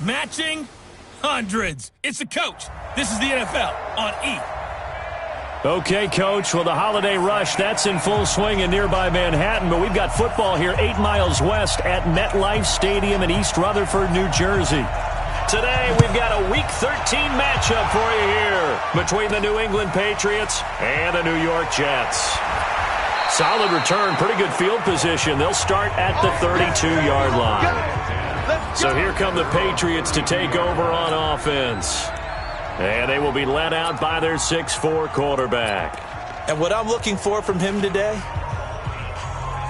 Matching hundreds. It's the coach. This is the NFL on E! Okay, Coach. Well, the holiday rush, that's in full swing in nearby Manhattan, but we've got football here 8 miles west at MetLife Stadium in East Rutherford, New Jersey. Today, we've got a Week 13 matchup for you here between the New England Patriots and the New York Jets. Solid return, pretty good field position. They'll start at the 32-yard line. So here come the Patriots to take over on offense. And they will be led out by their 6'4" quarterback. And what I'm looking for from him today,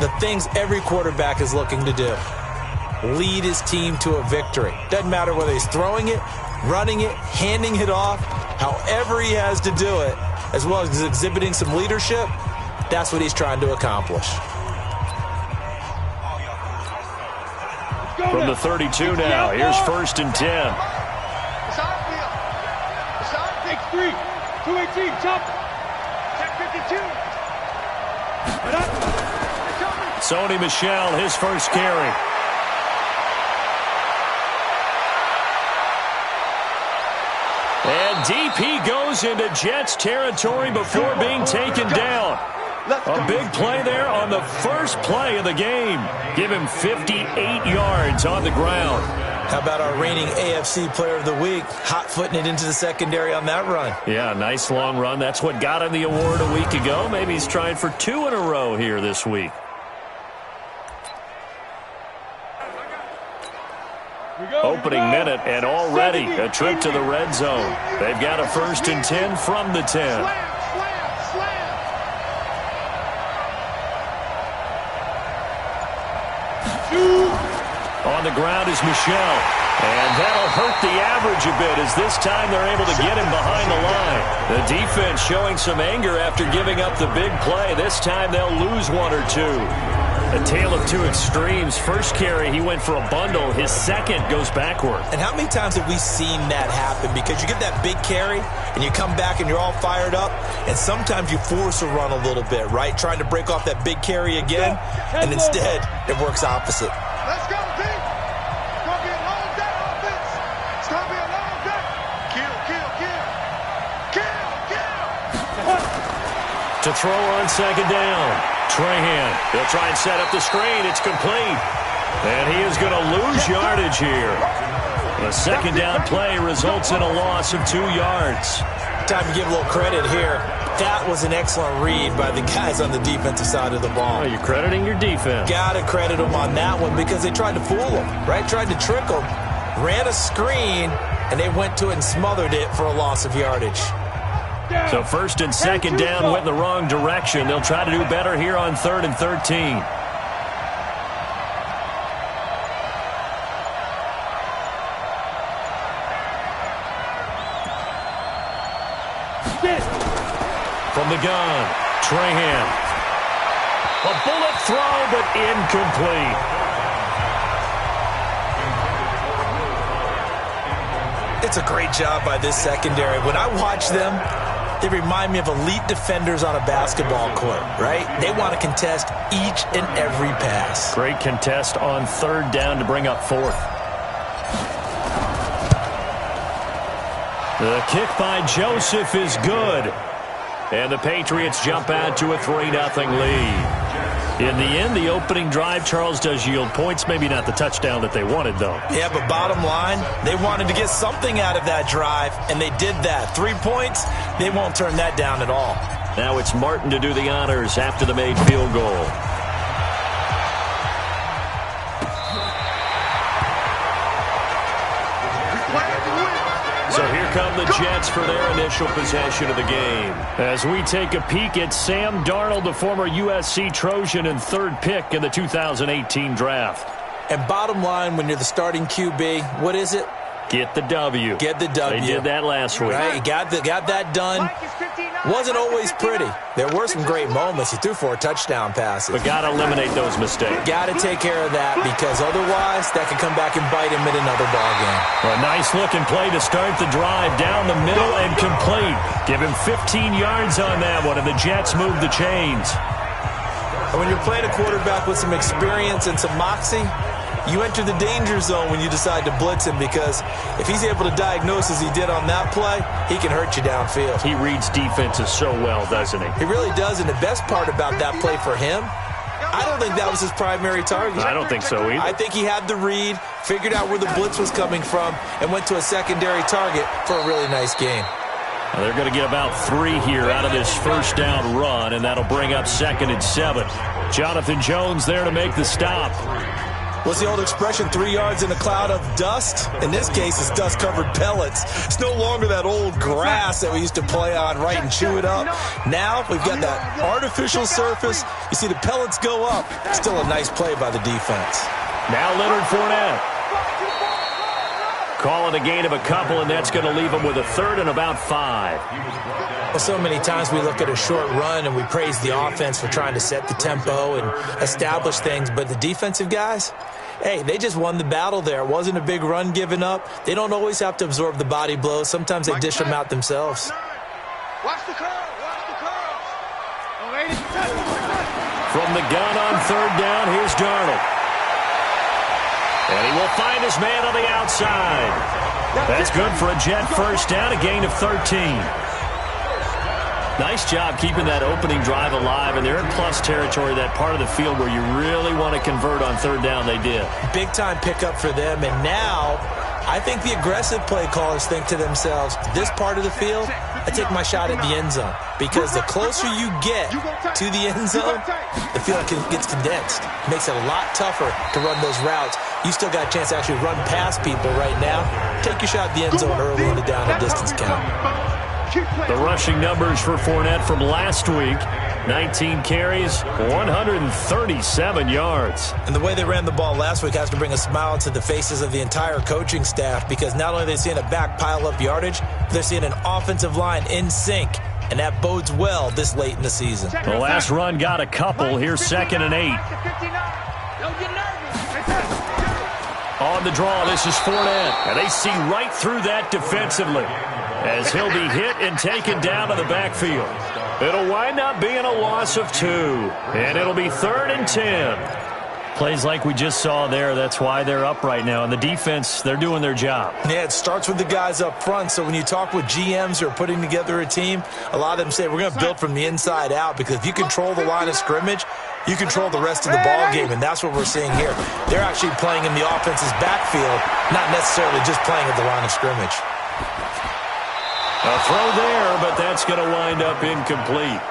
the things every quarterback is looking to do. Lead his team to a victory. Doesn't matter whether he's throwing it, running it, handing it off, however he has to do it, as well as exhibiting some leadership, that's what he's trying to accomplish. From the 32 now, here's 1st and 10. 3, 218, chop. 10-52. Sony Michel, his first carry. And deep he goes into Jets territory before being taken down. A big play there on the first play of the game. Give him 58 yards on the ground. How about our reigning AFC Player of the Week, hot-footing it into the secondary on that run? Yeah, nice long run. That's what got him the award a week ago. Maybe he's trying for 2 in a row here this week. Opening minute, and already a trip to the red zone. They've got a 1st and 10 from the 10. On the ground is Michel. And that'll hurt the average a bit as this time they're able to get him behind the line. The defense showing some anger after giving up the big play. This time they'll lose 1 or 2. A tale of two extremes. First carry, he went for a bundle. His second goes backward. And how many times have we seen that happen? Because you get that big carry, and you come back and you're all fired up, and sometimes you force a run a little bit, right? Trying to break off that big carry again, and instead it works opposite. Let's go, team. It's going to be a long day, offense. It's going to be a long day. Kill, kill, kill. Kill, kill. To throw on 2nd down. Trahan, he'll try and set up the screen. It's complete. And he is going to lose yardage here. The 2nd down play results in a loss of 2 yards. Time to give a little credit here. That was an excellent read by the guys on the defensive side of the ball. Oh, you're crediting your defense. Got to credit them on that one because they tried to fool him, right? Tried to trick him. Ran a screen, and they went to it and smothered it for a loss of yardage. So 1st and 2nd down went in the wrong direction. They'll try to do better here on 3rd and 13. From the gun, Trahan. A bullet throw, but incomplete. It's a great job by this secondary. When I watch them, they remind me of elite defenders on a basketball court, right? They want to contest each and every pass. Great contest on 3rd down to bring up 4th. The kick by Joseph is good. And the Patriots jump out to a 3-0 lead. In the end, the opening drive, Charles, does yield points. Maybe not the touchdown that they wanted, though. Yeah, but bottom line, they wanted to get something out of that drive, and they did that. 3 points, they won't turn that down at all. Now it's Martin to do the honors after the made field goal. So here come the Jets for their initial possession of the game. As we take a peek at Sam Darnold, the former USC Trojan and 3rd pick in the 2018 draft. And bottom line, when you're the starting QB, what is it? Get the W. Get the W. They did that last week. Right, got that done. Wasn't always pretty. There were some great moments. He threw 4 touchdown passes. But got to eliminate those mistakes. Got to take care of that because otherwise that could come back and bite him in another ball game. A nice-looking play to start the drive down the middle and complete. Give him 15 yards on that one, and the Jets move the chains. And when you're playing a quarterback with some experience and some moxie, You enter the danger zone when you decide to blitz him, because if he's able to diagnose as he did on that play, he can hurt you downfield. He reads defenses so well, doesn't he? He really does, and the best part about that play for him, I don't think that was his primary target. I don't think so either. I think he had the read, figured out where the blitz was coming from, and went to a secondary target for a really nice gain. Well, they're going to get about 3 here out of this first down run, and that'll bring up 2nd and 7. Jonathan Jones there to make the stop. What's the old expression, 3 yards in a cloud of dust? In this case, it's dust-covered pellets. It's no longer that old grass that we used to play on, right, and chew it up. Now we've got that artificial surface. You see the pellets go up. Still a nice play by the defense. Now Leonard Fournette. Calling a gain of a couple, and that's going to leave him with a 3rd and about 5. Well, so many times we look at a short run and we praise the offense for trying to set the tempo and establish things, but the defensive guys, hey, they just won the battle there. It wasn't a big run given up. They don't always have to absorb the body blows. Sometimes they dish them out themselves. Watch the curl. Watch the curl. From the gun on 3rd down, here's Darnold. And he will find his man on the outside. That's good for a Jet first down, a gain of 13. Nice job keeping that opening drive alive, and they're in plus territory, that part of the field where you really want to convert on 3rd down. They did. Big-time pickup for them, and now I think the aggressive play callers think to themselves, this part of the field, I take my shot at the end zone, because the closer you get to the end zone, the field gets condensed. It makes it a lot tougher to run those routes. You still got a chance to actually run past people right now. Take your shot at the end zone early in the down and distance count. The rushing numbers for Fournette from last week, 19 carries, 137 yards. And the way they ran the ball last week has to bring a smile to the faces of the entire coaching staff, because not only are they seeing a back pile up yardage, they're seeing an offensive line in sync, and that bodes well this late in the season. The last run got a couple. Here's 2nd and 8. On the draw, this is Fournette, and they see right through that defensively, as he'll be hit and taken down to the backfield. It'll wind up being a loss of 2, and it'll be 3rd and 10. Plays like we just saw there, that's why they're up right now. And the defense, they're doing their job. Yeah, it starts with the guys up front. So when you talk with GMs who are putting together a team, a lot of them say we're going to build from the inside out, because if you control the line of scrimmage, you control the rest of the ball game, and that's what we're seeing here. They're actually playing in the offense's backfield, not necessarily just playing at the line of scrimmage. A throw there, but that's going to wind up incomplete.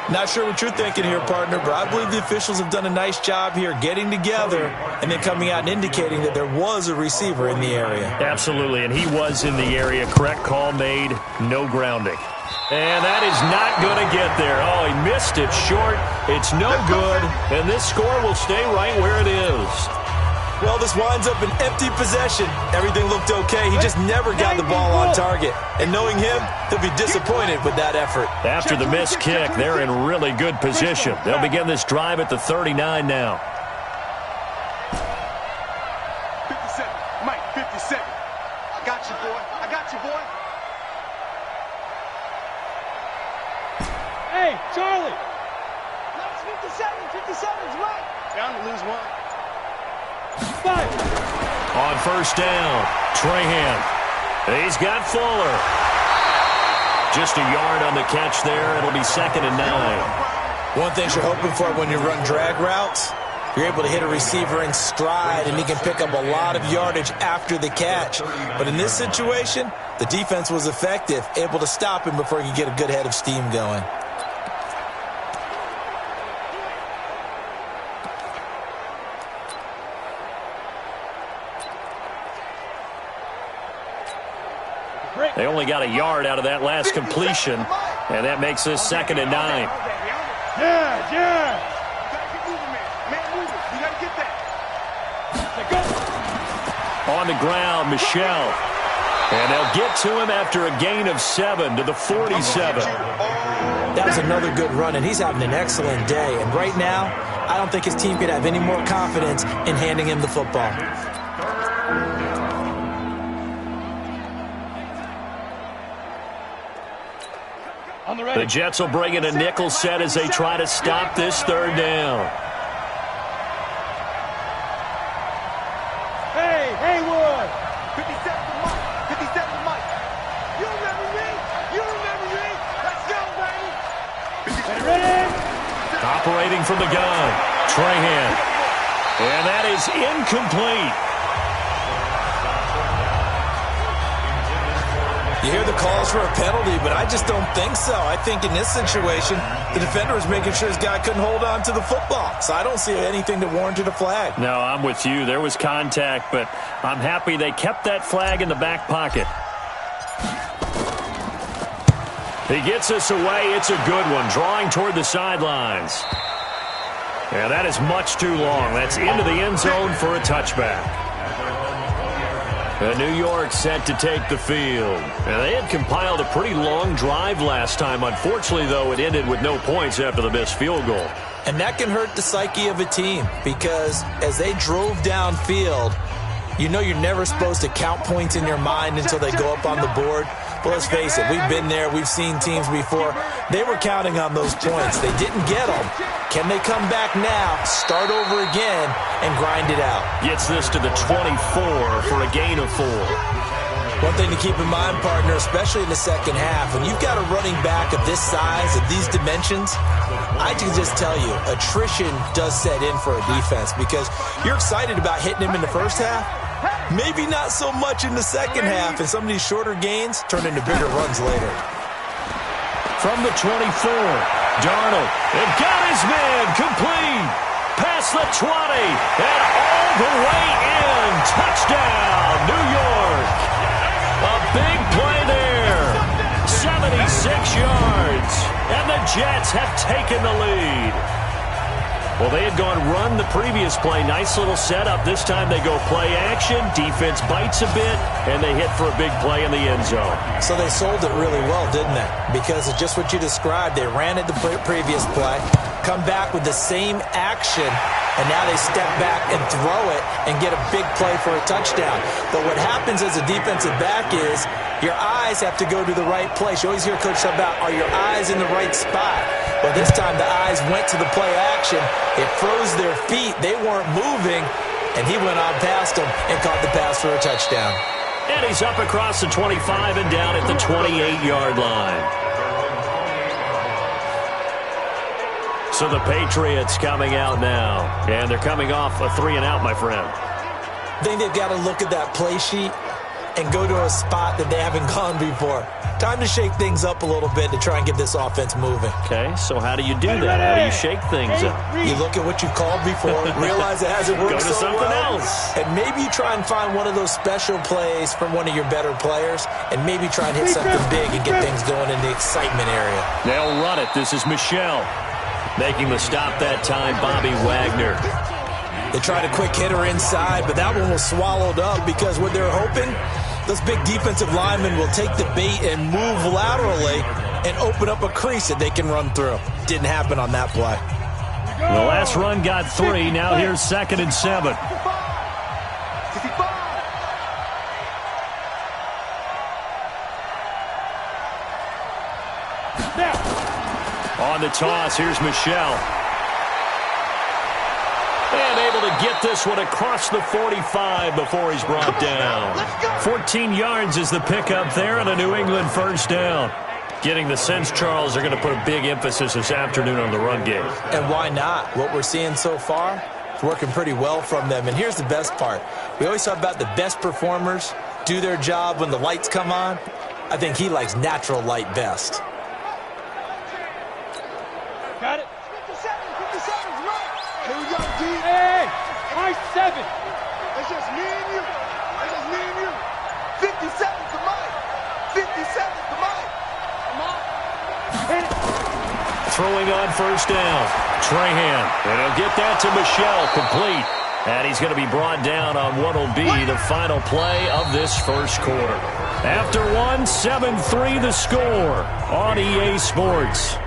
Not sure what you're thinking here, partner, but I believe the officials have done a nice job here getting together and then coming out and indicating that there was a receiver in the area. Absolutely, and he was in the area. Correct call made, no grounding. And that is not going to get there. Oh, he missed it short. It's no good, and this score will stay right where it is. Well, this winds up an empty possession. Everything looked okay. He just never got the ball on target. And knowing him, he'll be disappointed with that effort. After the missed kick, they're in really good position. They'll begin this drive at the 39 now. 57, Mike, 57. I got you, boy. I got you, boy. Hey, Charlie. No, it's 57. 57's right. Down to lose one. On first down, Trahan. He's got Fuller. Just a yard on the catch there. It'll be 2nd and 9. One thing you're hoping for when you run drag routes, you're able to hit a receiver in stride, and he can pick up a lot of yardage after the catch. But in this situation, the defense was effective, able to stop him before he could get a good head of steam going. They only got a yard out of that last completion, and that makes this 2nd and 9. Yeah. Man, move it. You got to get that. On the ground, Michel. And they'll get to him after a gain of 7 to the 47. That was another good run, and he's having an excellent day. And right now, I don't think his team could have any more confidence in handing him the football. The Jets will bring in a nickel set as they try to stop this 3rd down. throwing from the gun. Trahan. And that is incomplete. You hear the calls for a penalty, but I just don't think so. I think in this situation, the defender was making sure his guy couldn't hold on to the football. So I don't see anything that warranted a flag. No, I'm with you. There was contact, but I'm happy they kept that flag in the back pocket. He gets us away. It's a good one, drawing toward the sidelines. And that is much too long. That's into the end zone for a touchback. New York set to take the field. And they had compiled a pretty long drive last time. Unfortunately, though, it ended with no points after the missed field goal. And that can hurt the psyche of a team because as they drove downfield, you know you're never supposed to count points in your mind until they go up on the board. But let's face it, we've been there. We've seen teams before. They were counting on those points. They didn't get them. Can they come back now, start over again, and grind it out? Gets this to the 24 for a gain of 4. One thing to keep in mind, partner, especially in the second half, when you've got a running back of this size, of these dimensions, I can just tell you, attrition does set in for a defense because you're excited about hitting him in the first half. Maybe not so much in the second half, and some of these shorter gains turn into bigger runs later. From the 24, Darnold, and got his man, complete, past the 20, and all the way in, touchdown, New York. A big play there, 76 yards, and the Jets have taken the lead. Well, they had gone run the previous play. Nice little setup. This time they go play action. Defense bites a bit, and they hit for a big play in the end zone. So they sold it really well, didn't they? Because it's just what you described. They ran it the previous play, come back with the same action, and now they step back and throw it and get a big play for a touchdown. But what happens as a defensive back is your eyes have to go to the right place. You always hear Coach talk about, are your eyes in the right spot? Well, this time the eyes went to the play action. It froze their feet. They weren't moving, and he went on past them and caught the pass for a touchdown. And he's up across the 25 and down at the 28-yard line. So the Patriots coming out now, and they're coming off a 3-and-out, my friend. I think they've got to look at that play sheet and go to a spot that they haven't gone before. Time to shake things up a little bit to try and get this offense moving. Okay, so how do you do that? How do you shake things up? You look at what you called before, realize it hasn't worked Go to so something well, else. and maybe you try and find one of those special plays from one of your better players, and maybe try and hit something big and get things going in the excitement area. They'll run it. This is Michelle. Making the stop that time, Bobby Wagner. They tried a quick hitter inside, but that one was swallowed up because what they're hoping, those big defensive linemen will take the bait and move laterally and open up a crease that they can run through. Didn't happen on that play. The last run got 3. Now here's 2nd and 7. On the toss, here's Michelle. And able to get this one across the 45 before he's brought down. 14 yards is the pickup there and a New England first down. Getting the sense, Charles, they're going to put a big emphasis this afternoon on the run game. And why not? What we're seeing so far is working pretty well from them. And here's the best part. We always talk about the best performers do their job when the lights come on. I think he likes natural light best. Got it. 57's right. Here we go, D. Hey, my 7. It's just me and you. It's just me and you. 57's the mic. 57's the mic. Come on. Hit it. Throwing on first down. Trahan. And he'll get that to Michelle, complete. And he's going to be brought down on what will be the final play of this first quarter. After 1, 7-3 the score on EA Sports.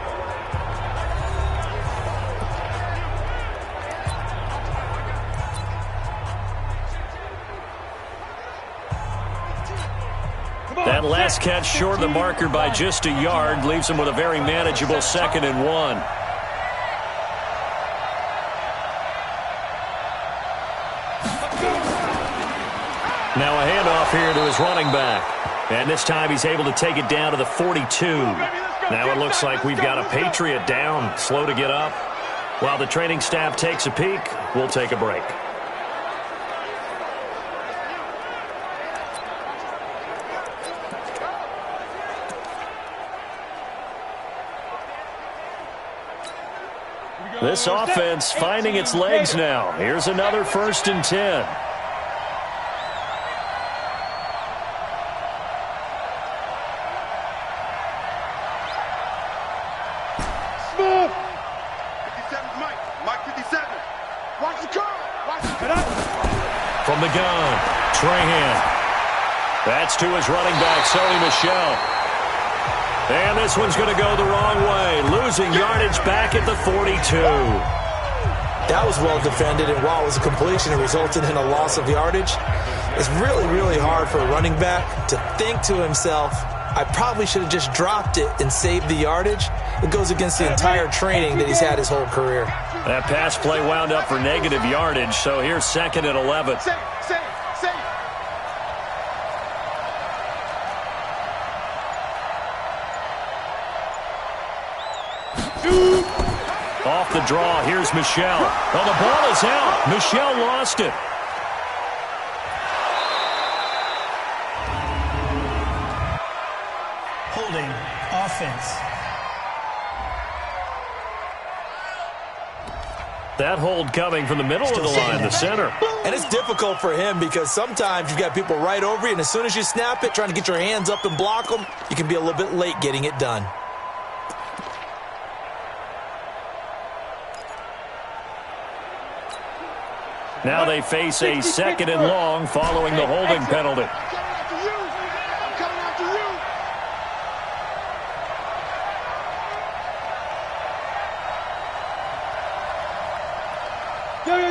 That last catch short of the marker by just a yard leaves him with a very manageable 2nd and 1. Now a handoff here to his running back. And this time he's able to take it down to the 42. Now it looks like we've got a Patriot down, slow to get up. While the training staff takes a peek, we'll take a break. This offense finding its legs now. Here's another 1st and 10. Smooth. 57's Mike. Mike 57. Watch the curl. Watch the curl. From the gun, Trahan. That's to his running back, Sony Michel. And this one's going to go the wrong way, losing yardage back at the 42. That was well defended, and while it was a completion, it resulted in a loss of yardage. It's really, really hard for a running back to think to himself, I probably should have just dropped it and saved the yardage. It goes against the entire training that he's had his whole career. That pass play wound up for negative yardage, so here's 2nd and 11. Save. Off the draw, here's Michel. Well, the ball is out. Michel lost it. Holding offense. That hold coming from the middle of the line, the center. And it's difficult for him because sometimes you've got people right over you, and as soon as you snap it, trying to get your hands up and block them, you can be a little bit late getting it done. Now they face a 2nd and long following the holding penalty. I'm coming after you.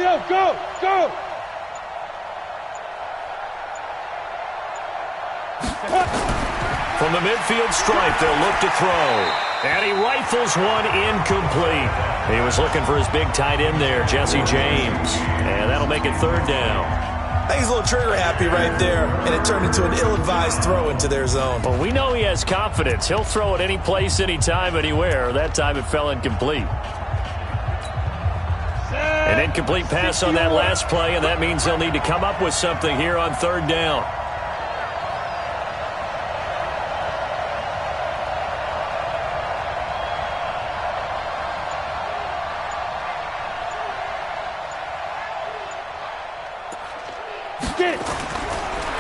Yo, go. From the midfield stripe, they'll look to throw. And he rifles one incomplete. He was looking for his big tight end there, Jesse James. And that'll make it 3rd down. I think he's a little trigger happy right there, and it turned into an ill-advised throw into their zone. Well, we know he has confidence. He'll throw it any place, anytime, anywhere. That time it fell incomplete. An incomplete pass on that last play, and that means they'll need to come up with something here on 3rd down.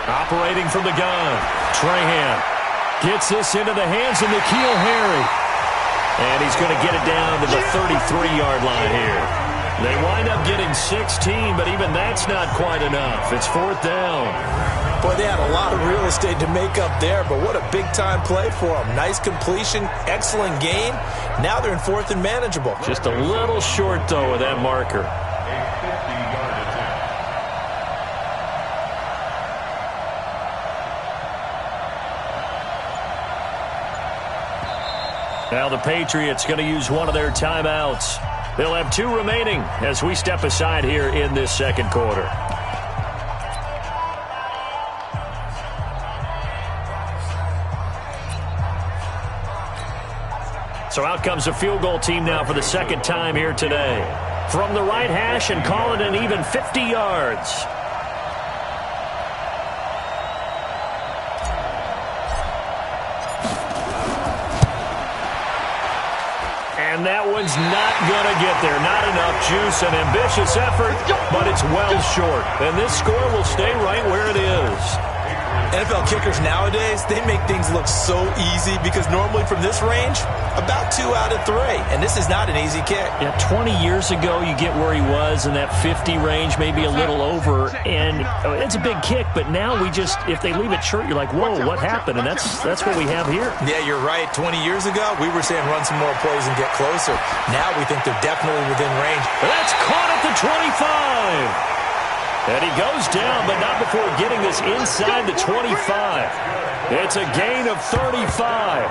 Operating from the gun, Trahan gets this into the hands of N'Keal Harry. And he's going to get it down to the 33-yard line here. They wind up getting 16, but even that's not quite enough. It's 4th down. Boy, they had a lot of real estate to make up there, but what a big-time play for them. Nice completion, excellent gain. Now they're in 4th and manageable. Just a little short, though, of that marker. Now the Patriots going to use one of their timeouts. They'll have 2 remaining as we step aside here in this 2nd quarter. So out comes a field goal team now for the 2nd time here today. From the right hash and call it an even 50 yards. And that one's not going to get there. Not enough juice, an ambitious effort, but it's well short. And this score will stay right where it is. NFL kickers nowadays, they make things look so easy because normally from this range, about 2 out of 3. And this is not an easy kick. Yeah, 20 years ago, you get where he was in that 50 range, maybe a little over. And it's a big kick, but now we just, if they leave it short, you're like, whoa, what happened? And that's what we have here. Yeah, you're right. 20 years ago, we were saying run some more plays and get closer. Now we think they're definitely within range. That's caught at the 25. And he goes down, but not before getting this inside the 25. It's a gain of 35.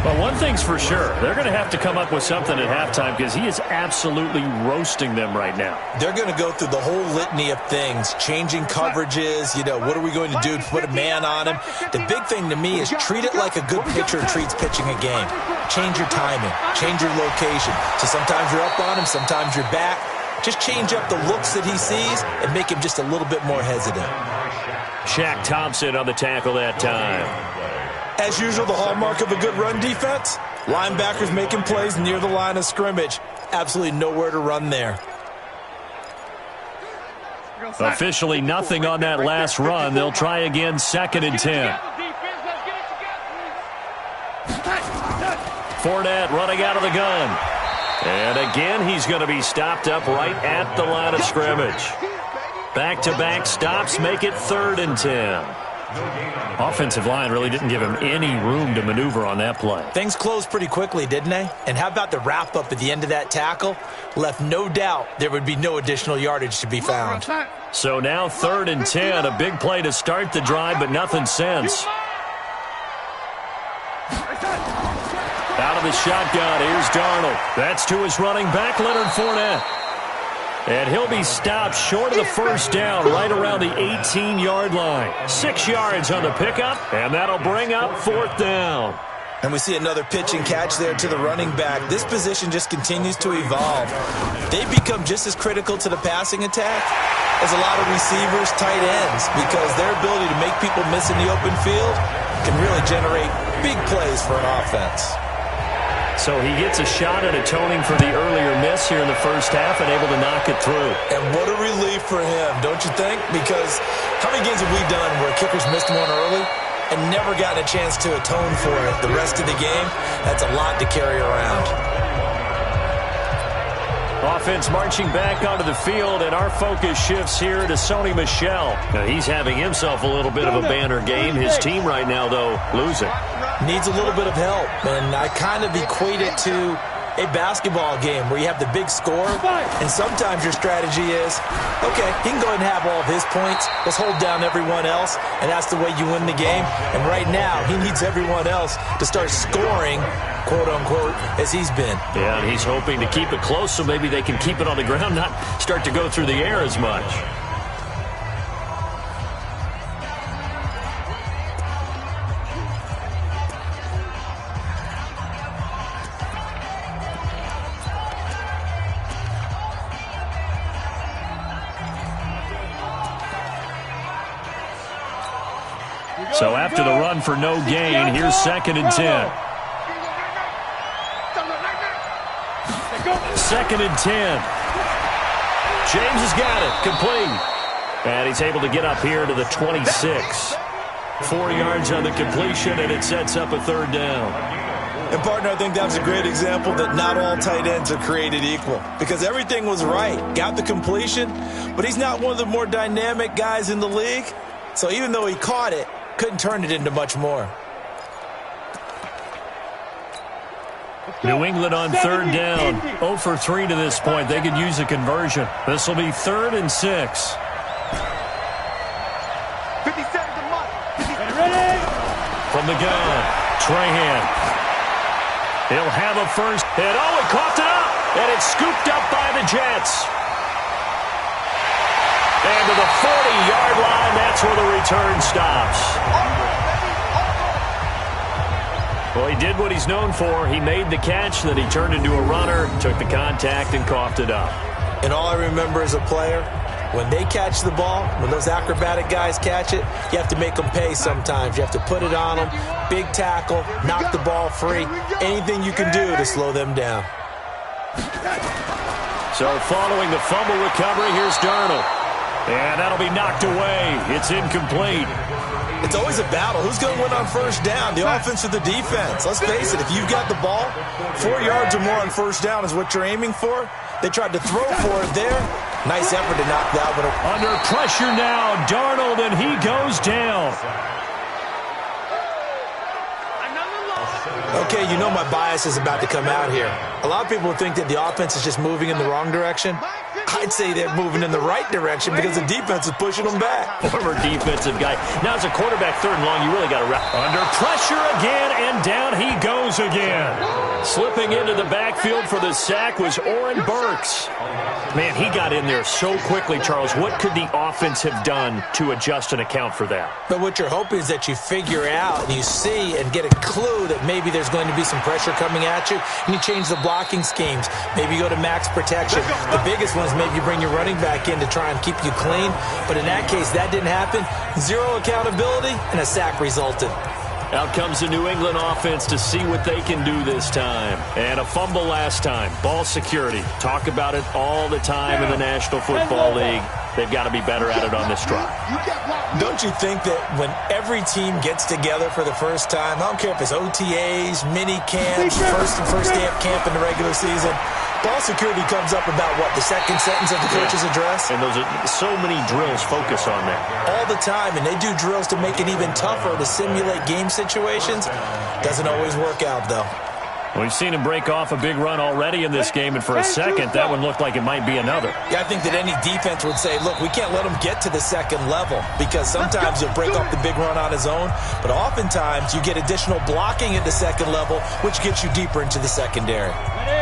Well, one thing's for sure. They're going to have to come up with something at halftime because he is absolutely roasting them right now. They're going to go through the whole litany of things, changing coverages, what are we going to do to put a man on him? The big thing to me is treat it like a good pitcher treats pitching a game. change your timing, change your location. So sometimes you're up on him, sometimes you're back. Just change up the looks that he sees and make him just a little bit more hesitant. Shaq Thompson on the tackle that time. As usual, the hallmark of a good run defense, linebackers making plays near the line of scrimmage. Absolutely nowhere to run there. Officially nothing on that last run. They'll try again, 2nd and 10. Fournette running out of the gun. And again, he's going to be stopped up right at the line of scrimmage. Back-to-back stops make it 3rd and 10. Offensive line really didn't give him any room to maneuver on that play. Things closed pretty quickly, didn't they? And how about the wrap-up at the end of that tackle? Left no doubt there would be no additional yardage to be found. So now 3rd and 10, a big play to start the drive, but nothing since. Out of the shotgun, here's Darnold. That's to his running back, Leonard Fournette. And he'll be stopped short of the first down right around the 18-yard line. 6 yards on the pickup, and that'll bring up 4th down. And we see another pitch and catch there to the running back. This position just continues to evolve. They've become just as critical to the passing attack as a lot of receivers, tight ends, because their ability to make people miss in the open field can really generate big plays for an offense. So he gets a shot at atoning for the earlier miss here in the first half and able to knock it through. And what a relief for him, don't you think? Because how many games have we done where kickers missed one early and never gotten a chance to atone for it the rest of the game? That's a lot to carry around. Offense marching back onto the field, and our focus shifts here to Sony Michel. Now, he's having himself a little bit of a banner game. His team right now, though, losing. Needs a little bit of help, and I kind of equate it to a basketball game where you have the big score, and sometimes your strategy is, okay, he can go ahead and have all of his points. Let's hold down everyone else, and that's the way you win the game. And right now, he needs everyone else to start scoring, quote-unquote, as he's been. Yeah, and he's hoping to keep it close so maybe they can keep it on the ground, not start to go through the air as much. So after the run for no gain, here's 2nd and 10. 2nd and 10. James has got it. Complete. And he's able to get up here to the 26. 4 yards on the completion, and it sets up a 3rd down. And, partner, I think that was a great example that not all tight ends are created equal. Because everything was right. Got the completion, but he's not one of the more dynamic guys in the league. So even though he caught it, couldn't turn it into much more. New England on 3rd down. 0 for 3 to this point. They could use a conversion. This will be 3rd and 6. 50 seconds a month. From the gun, Trahan. He'll have a first. And he coughed it up. And it's scooped up by the Jets. And to the 40-yard line, that's where the return stops. Well, he did what he's known for. He made the catch, then he turned into a runner, took the contact, and coughed it up. And all I remember as a player, when they catch the ball, when those acrobatic guys catch it, you have to make them pay sometimes. You have to put it on them, big tackle, knock the ball free, anything you can do to slow them down. So following the fumble recovery, here's Darnold. And that'll be knocked away. It's incomplete. It's always a battle. Who's going to win on first down, the offense or the defense? Let's face it, if you've got the ball, 4 yards or more on first down is what you're aiming for. They tried to throw for it there. Nice effort to knock that one. Under pressure now, Darnold, and he goes down. Okay, you know my bias is about to come out here. A lot of people think that the offense is just moving in the wrong direction. I'd say they're moving in the right direction because the defense is pushing them back. Former defensive guy. Now, as a quarterback, 3rd and long, you really got to wrap. Under pressure again, and down he goes again. Slipping into the backfield for the sack was Oren Burks. Man, he got in there so quickly, Charles. What could the offense have done to adjust and account for that? But what you're hoping is that you figure out and you see and get a clue that maybe there's going to be some pressure coming at you, and you change the blocking schemes. Maybe you go to max protection. The biggest one is maybe you bring your running back in to try and keep you clean. But in that case, that didn't happen. 0 accountability, and a sack resulted. Out comes the New England offense to see what they can do this time. And a fumble last time. Ball security. Talk about it all the time in the National Football League. They've got to be better at it on this drive. Don't you think that when every team gets together for the first time, I don't care if it's OTAs, mini camps, first day of camp in the regular season, ball security comes up about what, the second sentence of the coach's address? And those are so many drills focus on that. All the time, and they do drills to make it even tougher to simulate game situations. Doesn't always work out, though. We've seen him break off a big run already in this game, and for a second, that one looked like it might be another. Yeah, I think that any defense would say, look, we can't let him get to the second level, because sometimes he'll break off the big run on his own, but oftentimes you get additional blocking at the second level, which gets you deeper into the secondary.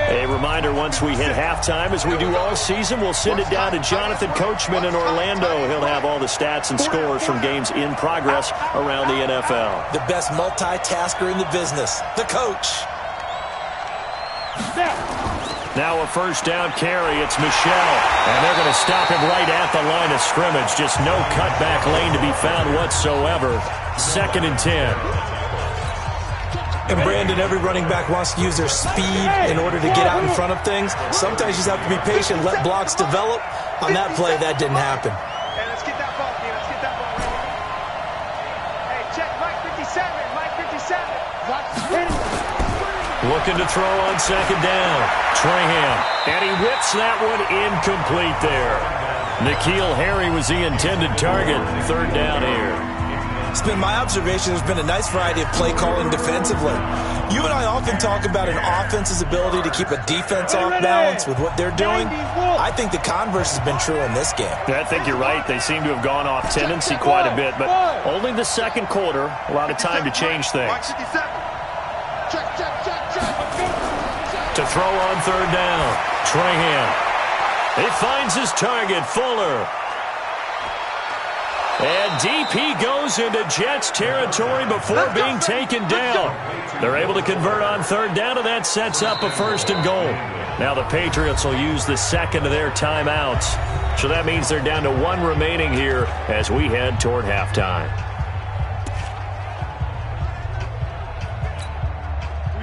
A reminder, once we hit halftime, as we do all season, we'll send it down to Jonathan Coachman in Orlando. He'll have all the stats and scores from games in progress around the NFL. The best multitasker in the business, the coach. Now a first down carry. It's Michel. And they're going to stop him right at the line of scrimmage. Just no cutback lane to be found whatsoever. 2nd and 10. And Brandon, every running back wants to use their speed in order to get out in front of things. Sometimes you just have to be patient, let blocks develop. On that play, that didn't happen. Hey, let's get that ball, Let's get that ball. Hey, check Mike 57. Mike 57. Looking to throw on 2nd down. Trahan. And he whips that one incomplete there. N'Keal Harry was the intended target. 3rd down here. It's been my observation there's been a nice variety of play calling defensively. You and I often talk about an offense's ability to keep a defense off balance with what they're doing. I think the converse has been true in this game. I think you're right. They seem to have gone off tendency quite a bit, but only the second quarter. A lot of time to change things. To throw on 3rd down. Trahan. He finds his target, Fuller. And deep he goes into Jets territory before being taken down. They're able to convert on 3rd down, and that sets up a 1st and goal. Now the Patriots will use the second of their timeouts. So that means they're down to 1 remaining here as we head toward halftime.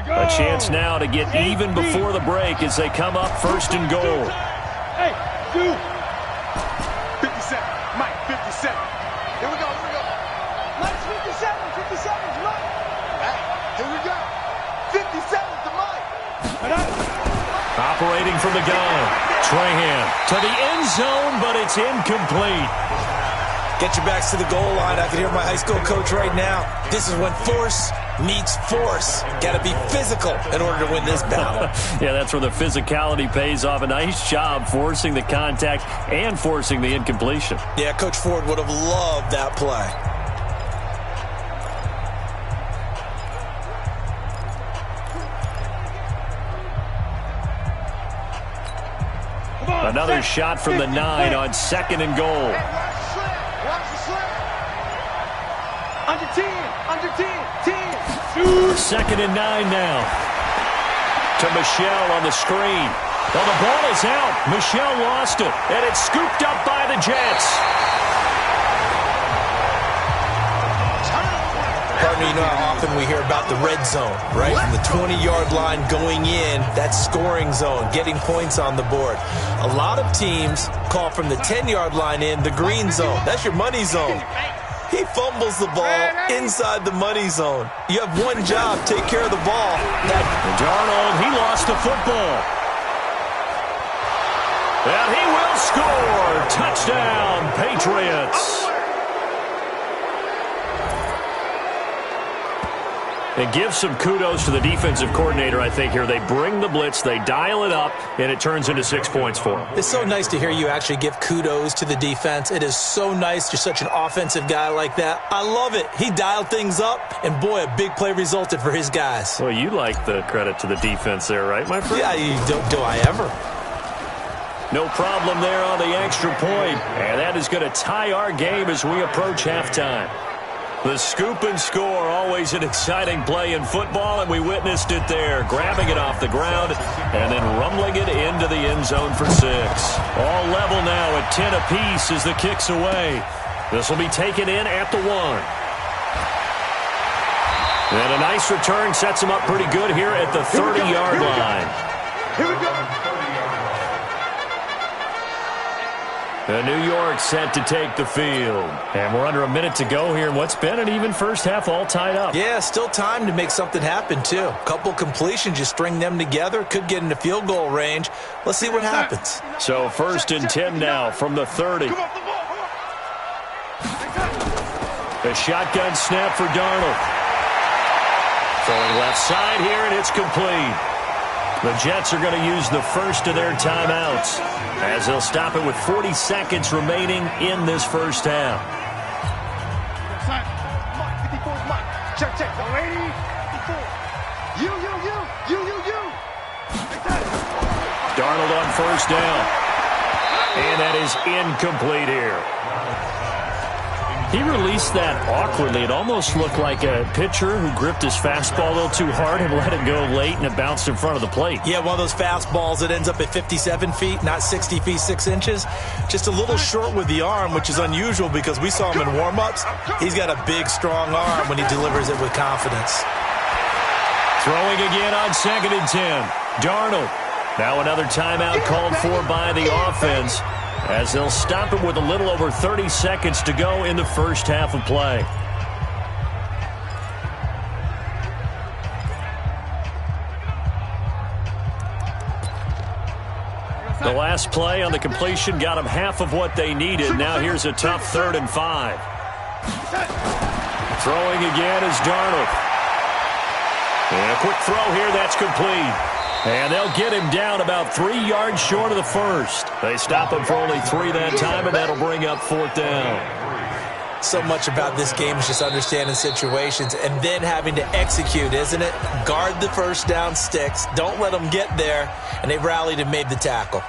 A chance now to get even before the break as they come up 1st and goal. Hey, dude. 57. Mike, 57. Here we go. Mike's 57. 57's Mike. Hey, here we go. 57's to Mike. Operating from the gun. Trahan to the end zone, but it's incomplete. Get your backs to the goal line. I can hear my high school coach right now. This is when force meets force. Got to be physical in order to win this battle. Yeah, that's where the physicality pays off. A nice job forcing the contact and forcing the incompletion. Yeah, Coach Ford would have loved that play. Another shot from the 9 on 2nd and goal. Under 10, 10. 2nd and 9 now. To Michel on the screen. Well, the ball is out. Michel lost it, and it's scooped up by the Jets. Partner, you know how often we hear about the red zone, right? From the 20-yard line going in, that scoring zone, getting points on the board. A lot of teams call from the 10-yard line in the green zone. That's your money zone. He fumbles the ball inside the money zone. You have one job, take care of the ball. Darnold, he lost the football. And he will score. Touchdown, Patriots. And give some kudos to the defensive coordinator, I think, here. They bring the blitz, they dial it up, and it turns into 6 points for them. It's so nice to hear you actually give kudos to the defense. It is so nice. You're such an offensive guy like that. I love it. He dialed things up, and boy, a big play resulted for his guys. Well, you like the credit to the defense there, right, my friend? Yeah, do I ever? No problem there on the extra point. And that is going to tie our game as we approach halftime. The scoop and score, always an exciting play in football, and we witnessed it there, grabbing it off the ground and then rumbling it into the end zone for 6. All level now at 10 apiece as the kick's away. This will be taken in at the 1. And a nice return sets him up pretty good here at the 30-yard line. Here we go. New York set to take the field. And we're under a minute to go here in what's been an even first half, all tied up. Yeah, still time to make something happen, too. A couple completions, you string them together, could get into field goal range. Let's see what happens. So 1st and 10 now from the 30. A shotgun snap for Darnold. Throwing left side here, and it's complete. The Jets are going to use the first of their timeouts as they'll stop it with 40 seconds remaining in this first half. Check. Lady. You. Darnold on first down. And that is incomplete here. He released that awkwardly. It almost looked like a pitcher who gripped his fastball a little too hard and let it go late, and it bounced in front of the plate. Yeah, one of those fastballs that ends up at 57 feet, not 60 feet, 6 inches. Just a little short with the arm, which is unusual because we saw him in warm-ups. He's got a big, strong arm when he delivers it with confidence. Throwing again on 2nd and 10. Darnold. Now another timeout called for by the offense, as they'll stop it with a little over 30 seconds to go in the first half of play. The last play on the completion got them half of what they needed. Now here's a tough 3rd and 5. Throwing again is Darnold. And a quick throw here, that's complete. And they'll get him down about 3 yards short of the first. They stop him for only 3 that time, and that'll bring up 4th down. So much about this game is just understanding situations and then having to execute, isn't it? Guard the first down sticks. Don't let them get there. And they rallied and made the tackle.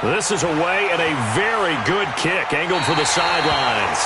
This is away and a very good kick, angled for the sidelines.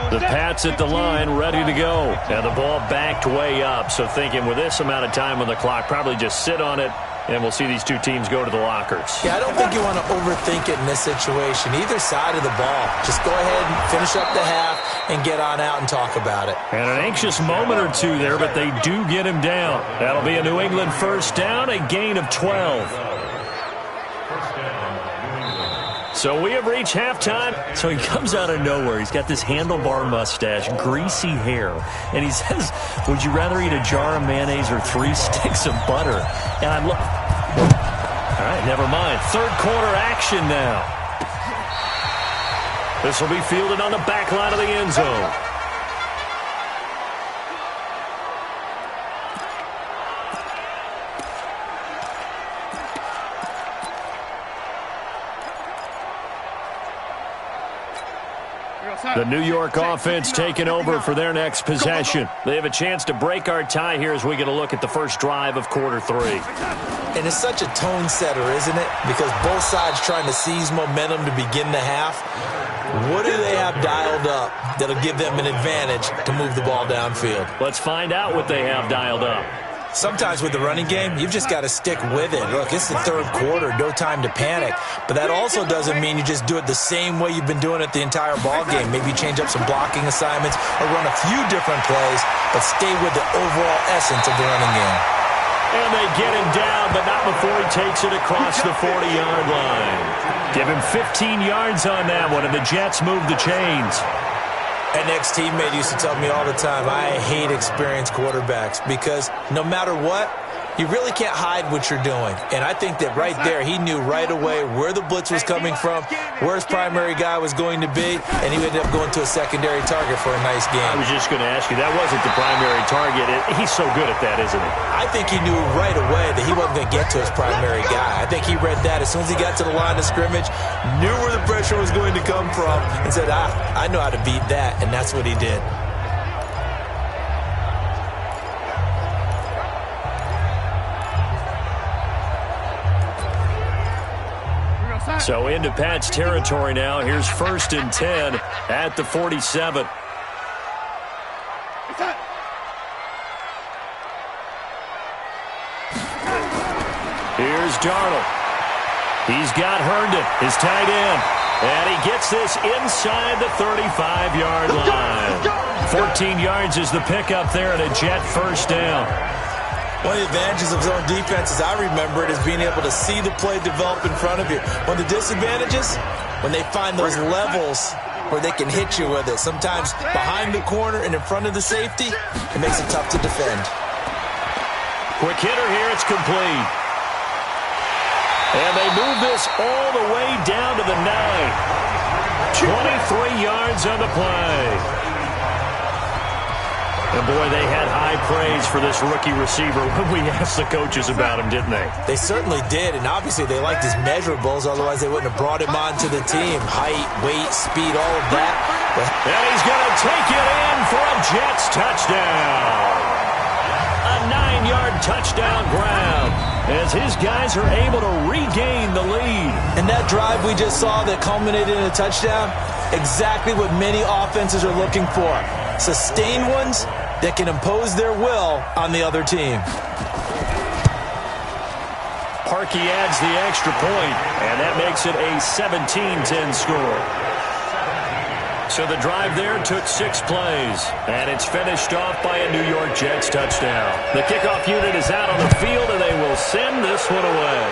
The Pats at the line, ready to go. And the ball backed way up. So thinking with this amount of time on the clock, probably just sit on it, and we'll see these two teams go to the lockers. Yeah, I don't think you want to overthink it in this situation. Either side of the ball. Just go ahead and finish up the half and get on out and talk about it. And an anxious moment or two there, but they do get him down. That'll be a New England first down, a gain of 12. So we have reached halftime. So he comes out of nowhere. He's got this handlebar mustache, greasy hair. And he says, would you rather eat a jar of mayonnaise or 3 sticks of butter? And I'm like, all right, never mind. 3rd quarter action now. This will be fielded on the back line of the end zone. The New York offense taking over for their next possession. They have a chance to break our tie here as we get a look at the first drive of quarter 3. And it's such a tone setter, isn't it? Because both sides trying to seize momentum to begin the half. What do they have dialed up that'll give them an advantage to move the ball downfield? Let's find out what they have dialed up. Sometimes with the running game, you've just got to stick with it. Look, it's the 3rd quarter, no time to panic. But that also doesn't mean you just do it the same way you've been doing it the entire ball game. Maybe change up some blocking assignments or run a few different plays, but stay with the overall essence of the running game. And they get him down, but not before he takes it across the 40-yard line. Give him 15 yards on that one, and the Jets move the chains. An ex-teammate used to tell me all the time, I hate experienced quarterbacks because no matter what, you really can't hide what you're doing. And I think that right there, he knew right away where the blitz was coming from, where his primary guy was going to be, and he ended up going to a secondary target for a nice game. I was just going to ask you, that wasn't the primary target. He's so good at that, isn't he? I think he knew right away that he wasn't going to get to his primary guy. I think he read that as soon as he got to the line of scrimmage, knew where the pressure was going to come from, and said, I know how to beat that, and that's what he did. So into Pat's territory now. Here's 1st and 10 at the 47. Here's Darnold. He's got Herndon, his tight end. And he gets this inside the 35-yard line. 14 yards is the pickup there and a Jet first down. One of the advantages of zone defense, as I remember it, is being able to see the play develop in front of you. One of the disadvantages, when they find those levels where they can hit you with it, sometimes behind the corner and in front of the safety, it makes it tough to defend. Quick hitter here, it's complete. And they move this all the way down to the 9. 23 yards on the play. And, boy, they had high praise for this rookie receiver when we asked the coaches about him, didn't they? They certainly did, and obviously they liked his measurables. Otherwise, they wouldn't have brought him onto the team. Height, weight, speed, all of that. And he's going to take it in for a Jets touchdown. A 9-yard touchdown grab as his guys are able to regain the lead. And that drive we just saw that culminated in a touchdown, exactly what many offenses are looking for. Sustained ones that can impose their will on the other team. Parkey adds the extra point, and that makes it a 17-10 score. So the drive there took 6 plays, and it's finished off by a New York Jets touchdown. The kickoff unit is out on the field, and they will send this one away.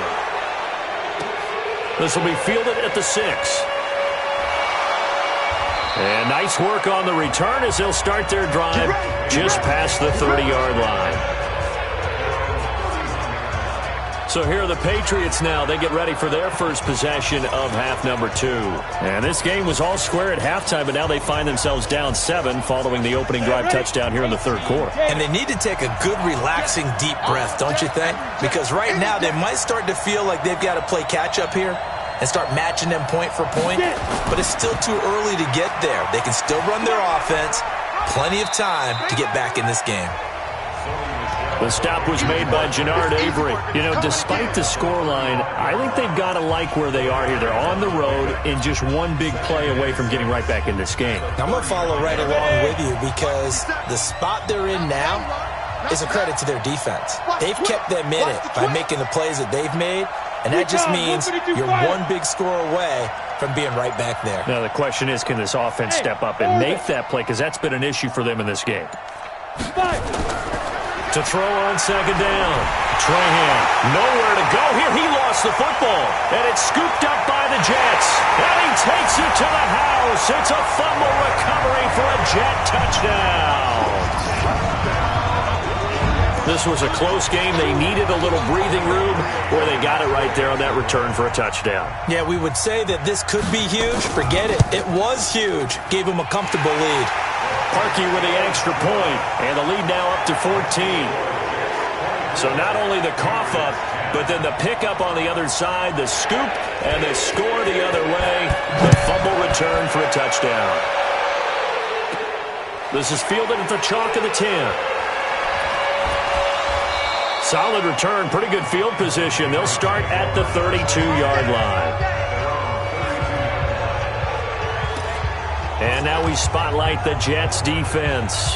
This will be fielded at the 6. And nice work on the return as they'll start their drive just past the 30-yard line. So here are the Patriots now. They get ready for their first possession of half number 2. And this game was all square at halftime, but now they find themselves down 7 following the opening drive touchdown here in the third quarter. And they need to take a good, relaxing, deep breath, don't you think? Because right now they might start to feel like they've got to play catch-up here and start matching them point for point, but it's still too early to get there. They can still run their offense. Plenty of time to get back in this game. The stop was made by Jannard Avery. You know, despite the scoreline, I think they've got to like where they are here. They're on the road and just one big play away from getting right back in this game. Now, I'm going to follow right along with you because the spot they're in now is a credit to their defense. They've kept them in it by making the plays that they've made, and that just means you're one big score away from being right back there. Now, the question is, can this offense step up and make that play? Because that's been an issue for them in this game. To throw on second down. Trahan, nowhere to go here. He lost the football, and it's scooped up by the Jets. And he takes it to the house. It's a fumble recovery for a Jet touchdown. This was a close game. They needed a little breathing room, where they got it right there on that return for a touchdown. Yeah, we would say that this could be huge. Forget it. It was huge. Gave him a comfortable lead. Parkey with the extra point, and the lead now up to 14. So not only the cough up, but then the pickup on the other side, the scoop, and the score the other way. The fumble return for a touchdown. This is fielded at the chalk of the 10. Solid return, pretty good field position. They'll start at the 32-yard line. And now we spotlight the Jets defense.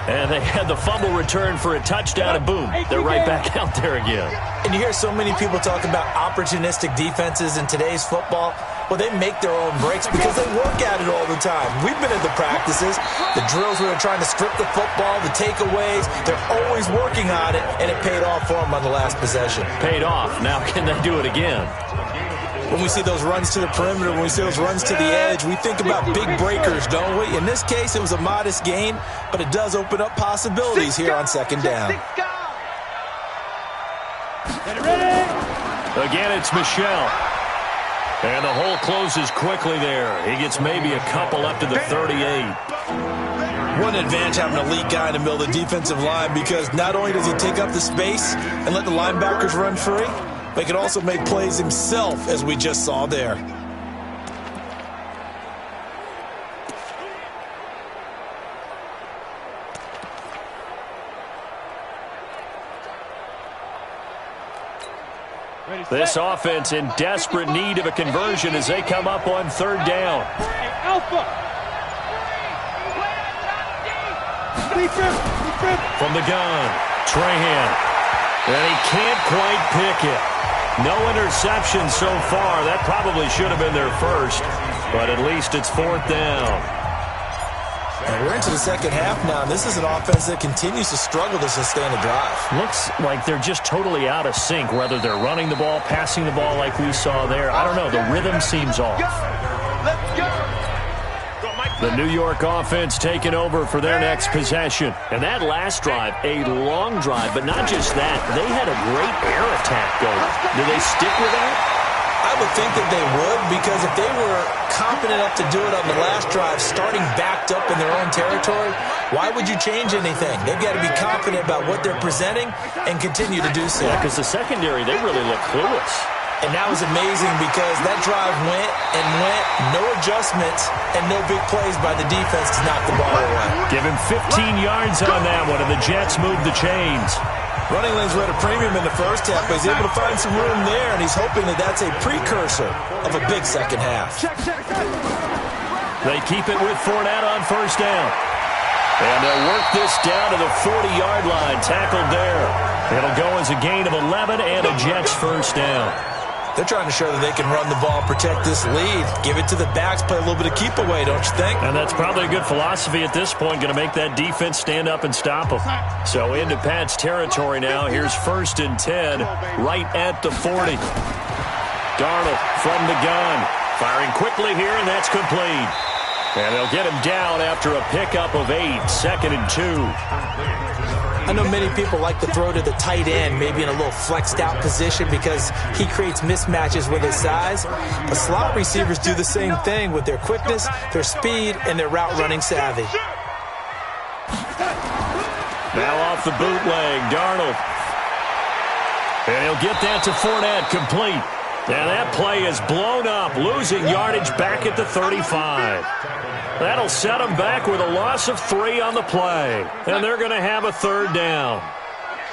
And they had the fumble return for a touchdown, and boom, they're right back out there again. And you hear so many people talk about opportunistic defenses in today's football. Well, they make their own breaks because they work at it all the time. We've been at the practices, the drills where they're trying to strip the football, the takeaways. They're always working on it, and it paid off for them on the last possession. Paid off. Now can they do it again? when we see those runs to the perimeter, when we see those runs to the edge, we think about big breakers, don't we? In this case, it was a modest gain, but it does open up possibilities here on second down. Again, it's Michel. And the hole closes quickly there. He gets maybe a couple up to the 38. What an advantage having an elite guy in the middle of the defensive line, because not only does he take up the space and let the linebackers run free, but he can also make plays himself, as we just saw there. This offense in desperate need of a conversion as they come up on third down. From the gun, Trahan. And he can't quite pick it. No interception so far. That probably should have been their first, but at least it's fourth down. And we're into the second half now, and this is an offense that continues to struggle to sustain a drive. Looks like they're just totally out of sync, whether they're running the ball, passing the ball like we saw there. I don't know. The rhythm seems off. The New York offense taking over for their next possession. And that last drive, a long drive, but not just that. They had a great air attack going. Do they stick with that? I would think that they would, because if they were confident enough to do it on the last drive, starting backed up in their own territory, why would you change anything? They've got to be confident about what they're presenting and continue to do so. Yeah, because the secondary, they really look clueless. And that was amazing, because that drive went and went, no adjustments, and no big plays by the defense to knock the ball away. Give him 15 yards on that one, and the Jets move the chains. Running lanes were at a premium in the first half, but he's able to find some room there, and he's hoping that that's a precursor of a big second half. They keep it with Fournette on first down. And they'll work this down to the 40-yard line, tackled there. It'll go as a gain of 11 and a Jets first down. They're trying to show that they can run the ball and protect this lead. Give it to the backs, play a little bit of keep away, don't you think? And that's probably a good philosophy at this point, going to make that defense stand up and stop them. So into Pat's territory now. Here's 1st and 10, right at the 40. Darnold from the gun, firing quickly here, and that's complete. And they'll get him down after a pickup of 8, 2nd and 2. I know many people like to throw to the tight end, maybe in a little flexed out position, because he creates mismatches with his size. But slot receivers do the same thing with their quickness, their speed, and their route running savvy. Now off the bootleg, Darnold. And he'll get that to Fournette, complete. And that play is blown up, losing yardage back at the 35. That'll set them back with a loss of 3 on the play. And they're going to have a third down.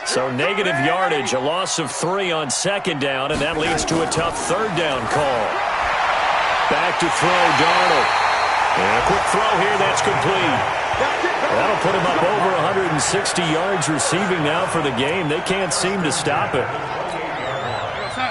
So negative yardage, a loss of 3 on second down, and that leads to a tough third down call. Back to throw, Darnold. And a quick throw here, that's complete. That'll put him up over 160 yards receiving now for the game. They can't seem to stop it.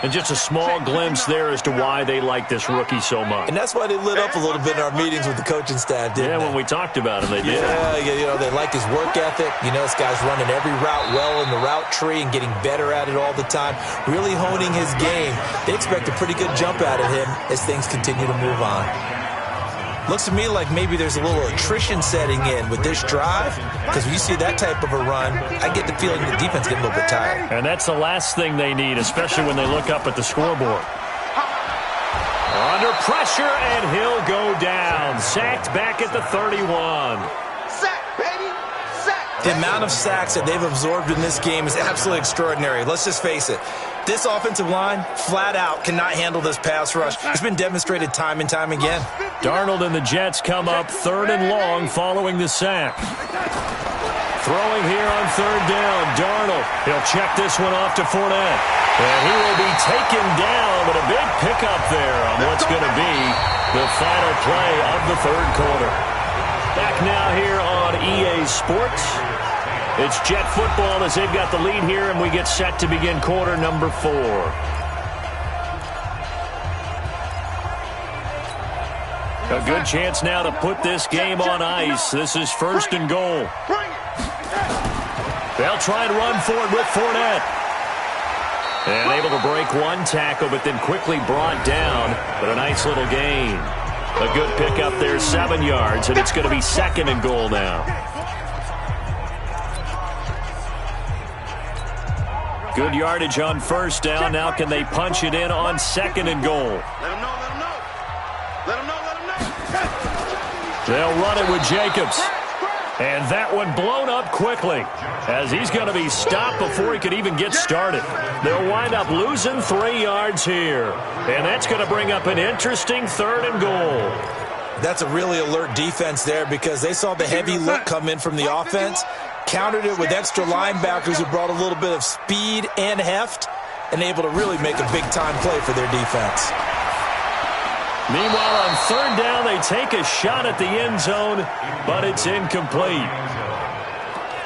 And just a small glimpse there as to why they like this rookie so much. And that's why they lit up a little bit in our meetings with the coaching staff, didn't they? When we talked about him, they did. Yeah, they like his work ethic. You know, this guy's running every route well in the route tree and getting better at it all the time, really honing his game. They expect a pretty good jump out of him as things continue to move on. Looks to me like maybe there's a little attrition setting in with this drive, because when you see that type of a run, I get the feeling the defense getting a little bit tired. And that's the last thing they need, especially when they look up at the scoreboard. Under pressure, and he'll go down. Sacked back at the 31. Sack, baby! Sack! The amount of sacks that they've absorbed in this game is absolutely extraordinary. Let's just face it. This offensive line, flat out, cannot handle this pass rush. It's been demonstrated time and time again. Darnold and the Jets come up 3rd and long following the sack. Throwing here on 3rd down, Darnold. He'll check this one off to Fournette. And he will be taken down, but a big pickup there on what's going to be the final play of the 3rd quarter. Back now here on EA Sports. It's Jet football as they've got the lead here, and we get set to begin quarter number 4. A good chance now to put this game on ice. This is 1st and goal. They'll try and run for it with Fournette. And able to break one tackle, but then quickly brought down. But a nice little gain. A good pickup there, 7 yards, and it's going to be 2nd and goal now. Good yardage on 1st down. Now can they punch it in on 2nd and goal? Let him know, let him know. Let him know, let him know. They'll run it with Jacobs. And that one blown up quickly as he's going to be stopped before he could even get started. They'll wind up losing 3 yards here. And that's going to bring up an interesting 3rd and goal. That's a really alert defense there because they saw the heavy look come in from the offense, countered it with extra linebackers who brought a little bit of speed and heft, and able to really make a big-time play for their defense. Meanwhile, on 3rd down, they take a shot at the end zone, but it's incomplete.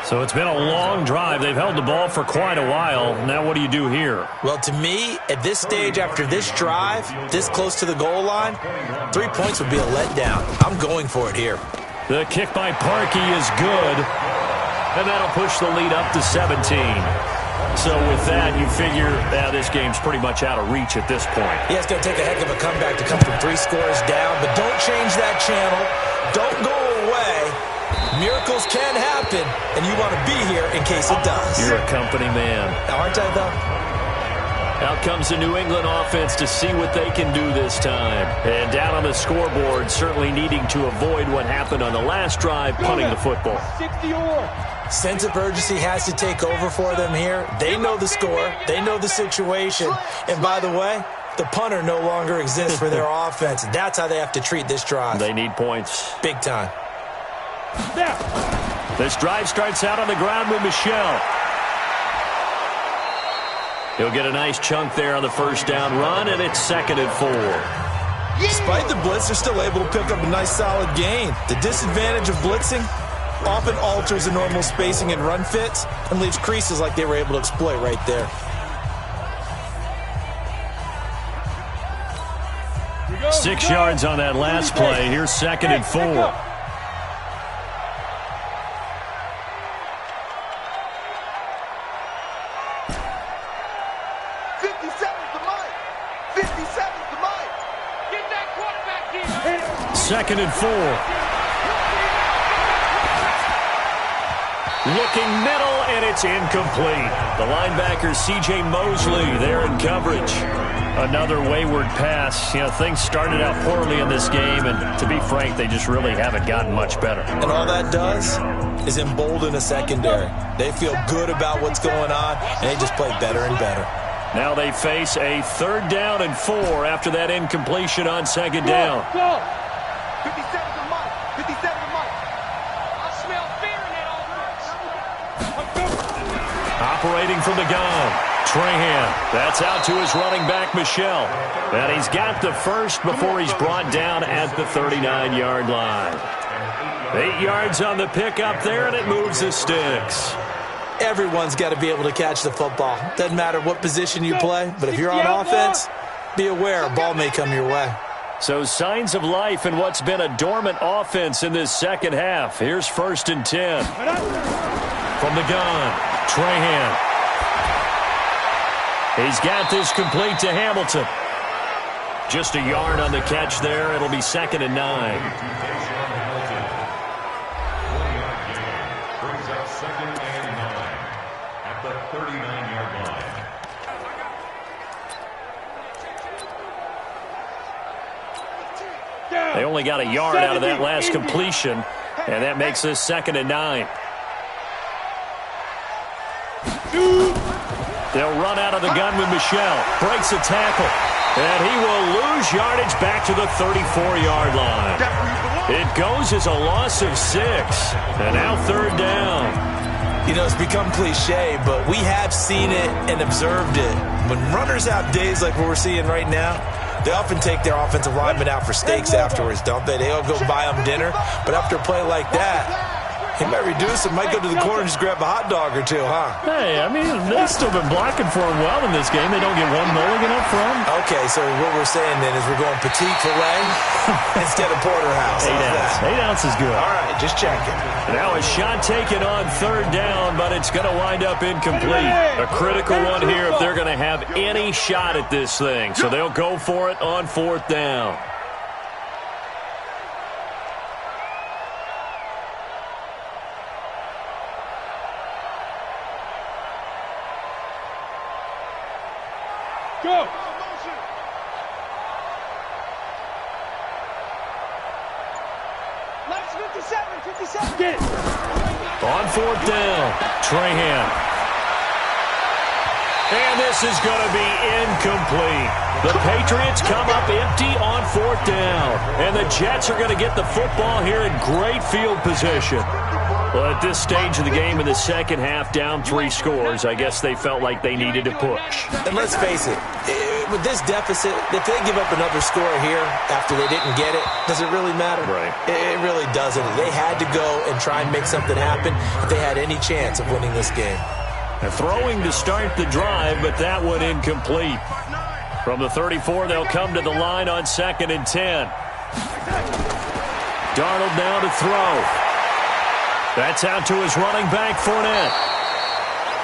So it's been a long drive. They've held the ball for quite a while. Now what do you do here? Well, to me, at this stage, after this drive, this close to the goal line, 3 points would be a letdown. I'm going for it here. The kick by Parkey is good, and that'll push the lead up to 17. So with that, you figure this game's pretty much out of reach at this point. Yeah, it's going to take a heck of a comeback to come from 3 scores down, but don't change that channel. Don't go away. Miracles can happen, and you want to be here in case it does. You're a company man. Aren't I, though? Out comes the New England offense to see what they can do this time. And down on the scoreboard, certainly needing to avoid what happened on the last drive, punting the football. Sense of urgency has to take over for them here. They know the score. They know the situation. And by the way, the punter no longer exists for their offense. That's how they have to treat this drive. They need points. Big time. This drive starts out on the ground with Michel. He'll get a nice chunk there on the 1st down run, and it's 2nd and 4. Despite the blitz, they're still able to pick up a nice solid gain. The disadvantage of blitzing often alters the normal spacing and run fits and leaves creases like they were able to exploit right there. Go, 6 yards on that last play. Here's 2nd and 4. Second and 4. Looking middle, and it's incomplete. The linebacker, C.J. Mosley, there in coverage. Another wayward pass. You know, things started out poorly in this game, and to be frank, they just really haven't gotten much better. And all that does is embolden a secondary. They feel good about what's going on, and they just play better and better. Now they face a 3rd down and 4 after that incompletion on 2nd down. Go. 57 to Mike. 57 to Mike. I smell fear in that offense. Operating from the gun, Trahan. That's out to his running back, Michel. And he's got the first before he's brought down at the 39-yard line. 8 yards on the pickup there, and it moves the sticks. Everyone's got to be able to catch the football. Doesn't matter what position you play, but if you're on offense, be aware a ball may come your way. So signs of life in what's been a dormant offense in this second half. Here's 1st and 10. From the gun, Trahan. He's got this complete to Hamilton. Just a yard on the catch there. It'll be 2nd and 9. They only got a yard out of that last completion, and that makes this 2nd and 9. They'll run out of the gun with Michel. Breaks a tackle, and he will lose yardage back to the 34-yard line. It goes as a loss of 6, and now 3rd down. You know, it's become cliche, but we have seen it and observed it. When runners have days like what we're seeing right now, they often take their offensive linemen out for steaks afterwards, don't they? They'll go buy them dinner. But after a play like that, He might reduce it, might go to the corner and just grab a hot dog or two, huh? Hey, I mean, they've still been blocking for him well in this game. They don't get one mulligan up front. Okay, so what we're saying then is we're going petite filet instead of porterhouse. 8 ounce. 8 ounce is good. All right, just checking. Now a shot taken on third down, but it's going to wind up incomplete. A critical one here if they're going to have any shot at this thing. So they'll go for it on fourth down. Go! Left 57. Get it. On fourth down, Trahan. And this is going to be incomplete. The Patriots come up empty on fourth down. And the Jets are going to get the football here in great field position. Well, at this stage of the game in the second half, down 3 scores, I guess they felt like they needed to push. And let's face it, with this deficit, if they give up another score here after they didn't get it, does it really matter? Right. It really doesn't. They had to go and try and make something happen if they had any chance of winning this game. They're throwing to start the drive, but that one incomplete. From the 34, they'll come to the line on 2nd and 10. Darnold now to throw. That's out to his running back, Fournette.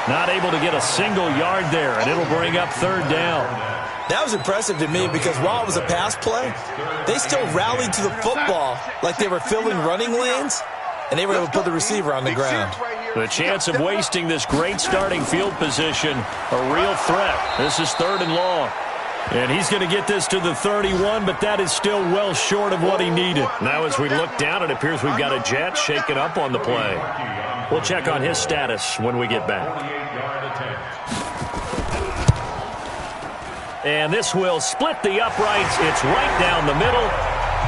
Not able to get a single yard there, and it'll bring up third down. That was impressive to me because while it was a pass play, they still rallied to the football like they were filling running lanes, and they were able to put the receiver on the ground. The chance of wasting this great starting field position, a real threat. This is 3rd and long. And he's going to get this to the 31, but that is still well short of what he needed. Now as we look down, it appears we've got a Jet shaken up on the play. We'll check on his status when we get back. And this will split the uprights. It's right down the middle,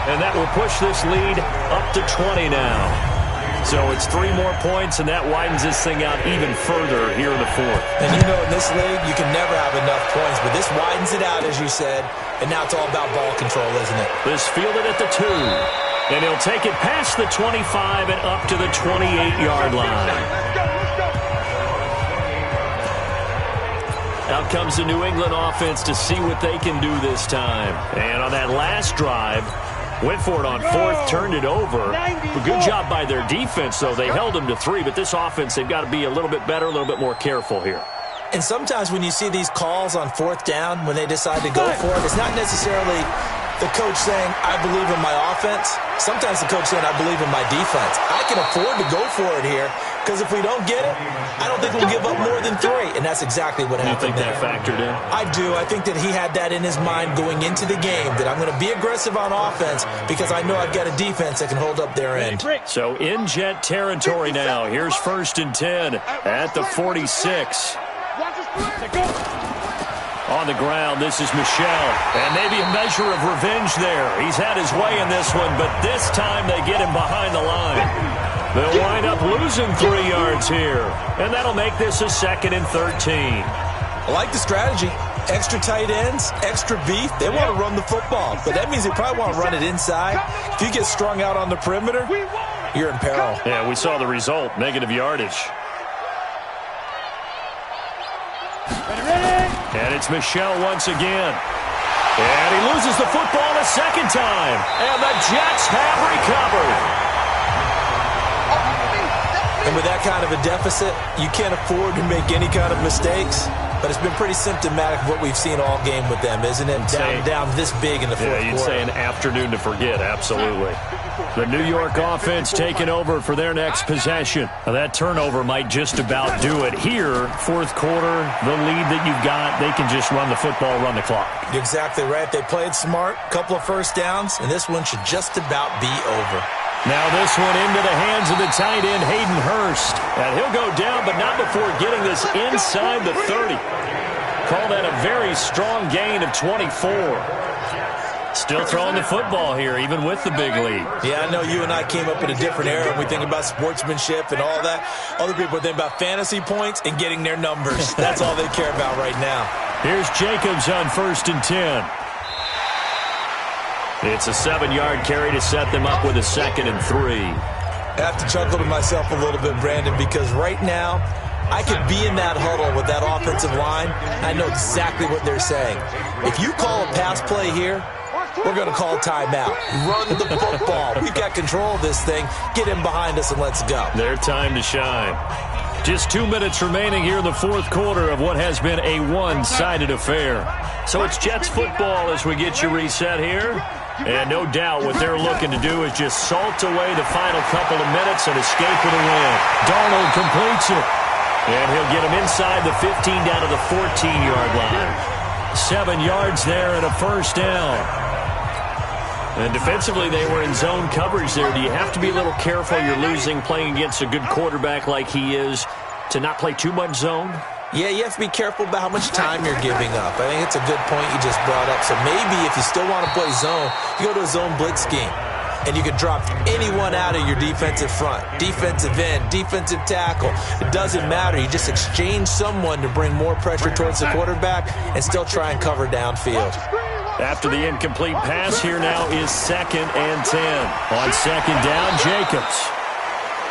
and that will push this lead up to 20 now. So it's 3 more points, and that widens this thing out even further here in the 4th. And you know, in this league, you can never have enough points, but this widens it out, as you said, and now it's all about ball control, isn't it? This fielded at the 2, and he'll take it past the 25 and up to the 28-yard line. Out comes the New England offense to see what they can do this time. And on that last drive, went for it on 4th, turned it over. A good job by their defense, though. They held them to 3, but this offense, they've got to be a little bit better, a little bit more careful here. And sometimes when you see these calls on 4th down, when they decide to go for it, it's not necessarily the coach saying, I believe in my offense. Sometimes the coach saying, I believe in my defense. I can afford to go for it here, because if we don't get it, I don't think we'll give up more than 3. And that's exactly what happened there. You think that factored in? I do. I think that he had that in his mind going into the game, that I'm going to be aggressive on offense because I know I've got a defense that can hold up their end. So in Jet territory now. Here's 1st and 10 at the 46. On the ground, this is Michel. And maybe a measure of revenge there. He's had his way in this one, but this time they get him behind the line. They'll wind up losing 3 yards here. And that'll make this a 2nd and 13. I like the strategy. Extra tight ends, extra beef. They want to run the football, but that means they probably want to run it inside. If you get strung out on the perimeter, you're in peril. Yeah, we saw the result, negative yardage. And it's Michel once again. And he loses the football a 2nd time. And the Jets have recovered. And with that kind of a deficit, you can't afford to make any kind of mistakes. But it's been pretty symptomatic of what we've seen all game with them, isn't it? Down this big in the 4th quarter. Yeah, you'd say an afternoon to forget, absolutely. The New York offense taking over for their next possession. Now, that turnover might just about do it. Here, 4th quarter, the lead that you've got, they can just run the football, run the clock. You're exactly right. They played smart, couple of first downs, and this one should just about be over. Now this one into the hands of the tight end, Hayden Hurst. And he'll go down, but not before getting this inside the 30. Call that a very strong gain of 24. Still throwing the football here, even with the big lead. Yeah, I know you and I came up in a different era. We think about sportsmanship and all that. Other people think about fantasy points and getting their numbers. That's all they care about right now. Here's Jacobs on 1st and 10. It's a 7-yard carry to set them up with a 2nd and 3. I have to chuckle to myself a little bit, Brandon, because right now I could be in that huddle with that offensive line. I know exactly what they're saying. If you call a pass play here, we're going to call a timeout. Run the football. We've got control of this thing. Get in behind us and let's go. Their time to shine. Just 2 minutes remaining here in the fourth quarter of what has been a one-sided affair. So it's Jets football as we get you reset here. And no doubt what they're looking to do is just salt away the final couple of minutes and escape with a win. Darnold completes it. And he'll get him inside the 15 down to the 14-yard line. 7 yards there and a first down. And defensively, they were in zone coverage there. Do you have to be a little careful? You're losing playing against a good quarterback like he is to not play too much zone? Yeah, you have to be careful about how much time you're giving up. I think it's a good point you just brought up. So maybe if you still want to play zone, you go to a zone blitz scheme. And you can drop anyone out of your defensive front. Defensive end, defensive tackle. It doesn't matter. You just exchange someone to bring more pressure towards the quarterback and still try and cover downfield. After the incomplete pass, here now is 2nd and 10. On 2nd down, Jacobs.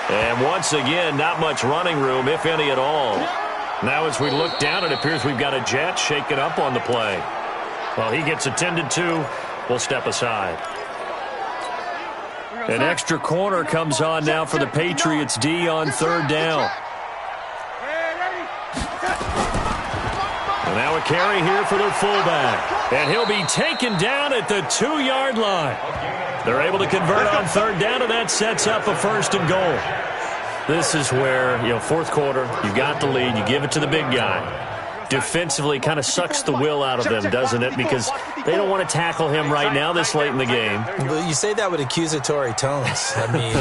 And once again, not much running room, if any at all. Now as we look down, it appears we've got a Jet shaken up on the play. Well, he gets attended to. We'll step aside. An extra corner comes on now for the Patriots D on 3rd down. And now a carry here for the fullback. And he'll be taken down at the 2-yard line. They're able to convert on 3rd down, and that sets up a 1st and goal. This is where, fourth quarter, you've got the lead, you give it to the big guy. Defensively kind of sucks the will out of them, doesn't it? Because they don't want to tackle him right now this late in the game. Well, you say that with accusatory tones. I mean,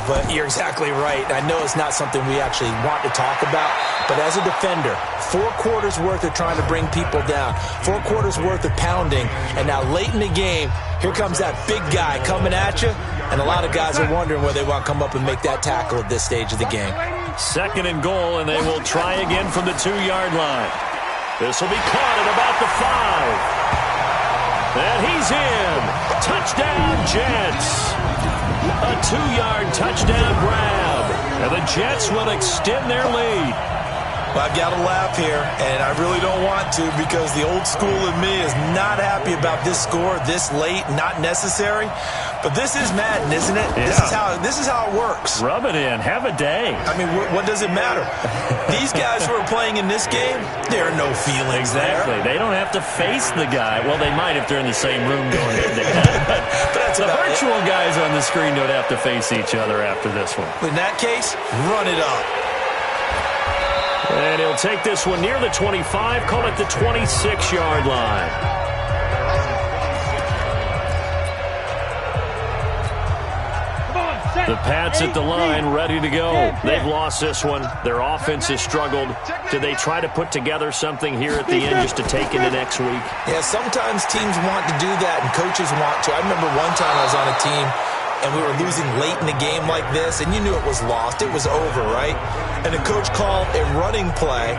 but you're exactly right. I know it's not something we actually want to talk about, but as a defender, 4 quarters worth of trying to bring people down, 4 quarters worth of pounding, and now late in the game, here comes that big guy coming at you, and a lot of guys are wondering whether they want to come up and make that tackle at this stage of the game. 2nd and goal, and they will try again from the 2-yard line. This will be caught at about the 5. And he's in. Touchdown, Jets. A 2-yard touchdown grab. And the Jets will extend their lead. Well, I've got to laugh here, and I really don't want to because the old school in me is not happy about this score this late, not necessary. But this is Madden, isn't it? Yeah. This is how it works. Rub it in. Have a day. I mean, what does it matter? These guys who are playing in this game, there are no feelings exactly. there. They don't have to face the guy. Well, they might if they're in the same room going head-to-head. But the virtual guys on the screen don't have to face each other after this one. In that case, run it up. And he'll take this one near the 25, call it the 26-yard line. The Pats at the line, ready to go. They've lost this one. Their offense has struggled. Do they try to put together something here at the end just to take into next week? Yeah, sometimes teams want to do that, and coaches want to. I remember one time I was on a team, and we were losing late in the game like this, and you knew it was lost. It was over, right? And the coach called a running play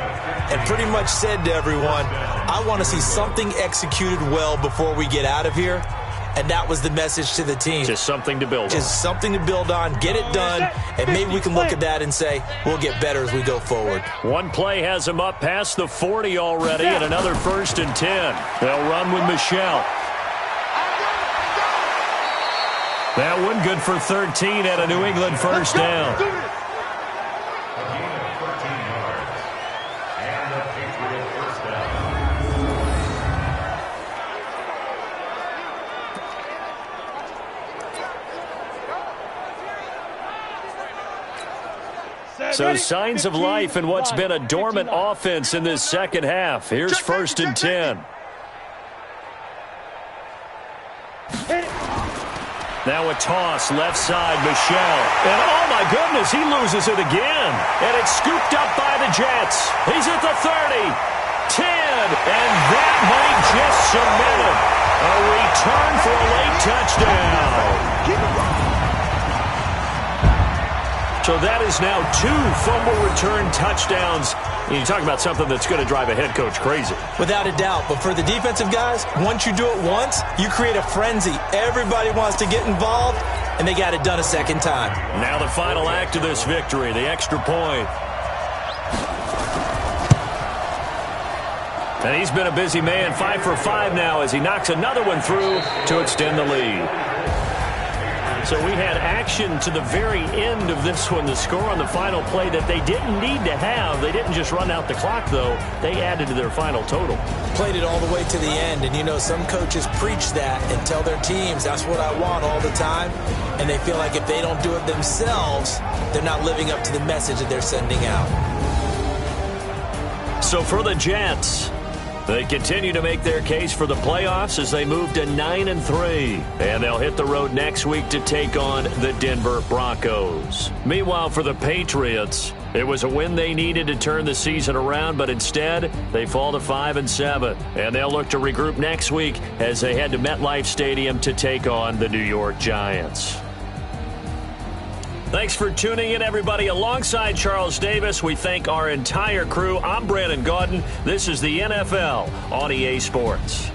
and pretty much said to everyone, I want to see something executed well before we get out of here. And that was the message to the team. Just something to build on. Just something to build on, get it done, and maybe we can look at that and say, we'll get better as we go forward. One play has him up past the 40 already, and another 1st and 10. They'll run with Michelle. That one good for 13 at a New England 1st down. So signs of life in what's been a dormant offense in this second half. Here's 1st and 10. Now a toss, left side, Michelle. And oh my goodness, he loses it again. And it's scooped up by the Jets. He's at the 30, 10, and that might just cement it. A return for a late touchdown. So that is now 2 fumble return touchdowns. You talk about something that's going to drive a head coach crazy. Without a doubt. But for the defensive guys, once you do it once, you create a frenzy. Everybody wants to get involved, and they got it done a second time. Now the final act of this victory, the extra point. And he's been a busy man, 5 for 5 now as he knocks another one through to extend the lead. So we had action to the very end of this one. The score on the final play that they didn't need to have. They didn't just run out the clock, though. They added to their final total. Played it all the way to the end. And, you know, some coaches preach that and tell their teams, that's what I want all the time. And they feel like if they don't do it themselves, they're not living up to the message that they're sending out. So for the Jets, they continue to make their case for the playoffs as they move to 9-3. And they'll hit the road next week to take on the Denver Broncos. Meanwhile, for the Patriots, it was a win they needed to turn the season around, but instead, they fall to 5-7. And they'll look to regroup next week as they head to MetLife Stadium to take on the New York Giants. Thanks for tuning in, everybody. Alongside Charles Davis, we thank our entire crew. I'm Brandon Gaudin. This is the NFL on EA Sports.